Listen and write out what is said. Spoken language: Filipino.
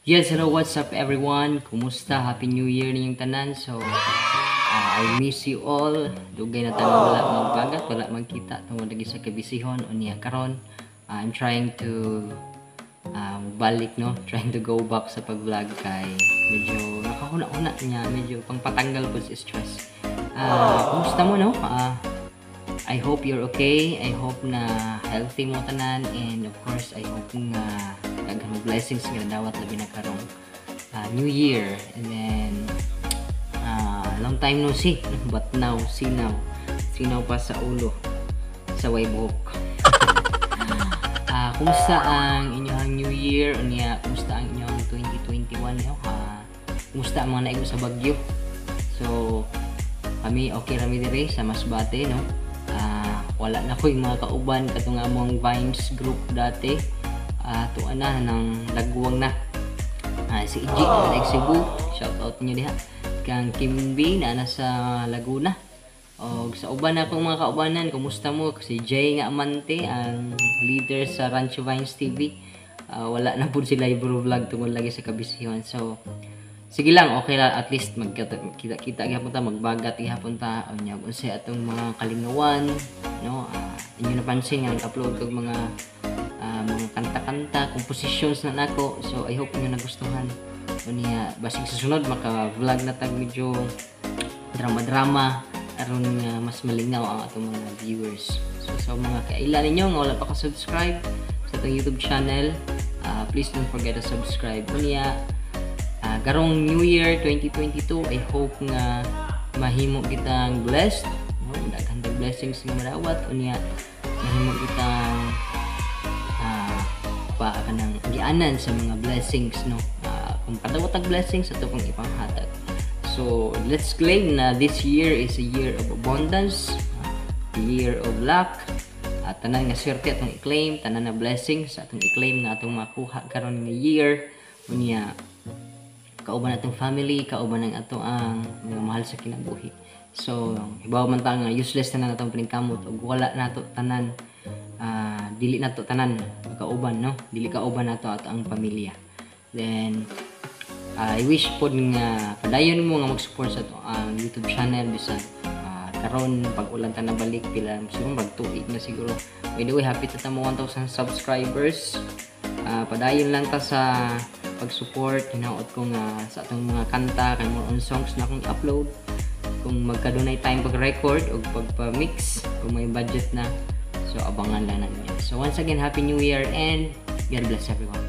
Yes, hello, what's up everyone? Kumusta? Happy New Year ninyong tanan. So, I miss you all. Dugay na tayo wala magbagat, wala magkita. Tungod lagi sa kabisihon o niya karon. I'm trying to balik, no? Trying to go back sa pag-vlog kay medyo nakahuna-una niya. Medyo pangpatanggal po sa stress. Kumusta mo, no? I hope you're okay. I hope na healthy mo tanan. And of course, I hope nga daghang blessings nga dawat labi na karong New Year. And then long time no see, but now sinaw pa sa ulo sa way buhok. Kumusta ang inyong New Year? Unya, kumusta ang inyong 2021? No? Kumusta ang mga naigo sa Bagyo? So kami okay rami dire sa Masbate, no? Wala na ko yung mga kauban katong among Vines group dati. Tuan na ng lagwang na. Si Iji na Cebu, shout out niyo diha. Kang Kimbi na nasa Laguna. O sa uban akong mga kaubanan, kumusta mo? Si Jay nga Amante, ang leader sa Rancho Vines TV. Wala na po sila ibro vlog tungkol lagi sa kabisihon. So sige lang, okay lang, at least magkita-kita gihapon ta, magbagat gihapon ta. Unya unsay atong mga kalingawan, no? Inyo napansin nga upload kog mga kanta-kanta, compositions na nako. So I hope inyo nagustuhan. Unya basig sa sunod maka-vlog na tag medyo drama-drama aron nga mas malingaw ang atong mga viewers. So sa mga kaila ninyo nga wala pa ka-subscribe sa atong YouTube channel, please don't forget to subscribe. Unya karong New Year 2022, I hope nga mahimo kitang blessed, no? Daghang blessings nga marawat. Unya mahimo kitang kanang gianan sa mga blessings, no? Kung kadawat blessings ato kung ipanghatag. So let's claim na this year is a year of abundance, a year of luck, at tanan nga swerte atong i-claim, tanan na blessings atong i-claim nga atong makuha karon nga year. Unya kauban atong family, kauban ang ato ang mga mahal sa kinabuhi. So ibaw man ta nga useless tanan atong paningkamot ug wala nato tanan, dili nato tanan kauban, no? Dili kauban nato ato ang pamilya. Then I wish pod nga padayon mo nga mag-support sa ato ang YouTube channel bisan karon pag ulan ta na balik pila siguro magtuig na siguro. By the way, happy ta mo 1,000 subscribers. Padayon lang ta sa pag-support. Hinaot ko nga sa atong mga kanta kay more on songs na akong i-upload kung magkadunay time pag-record o pagpa-mix kung may budget na. So abangan lang namin. So once again, Happy New Year and God bless everyone.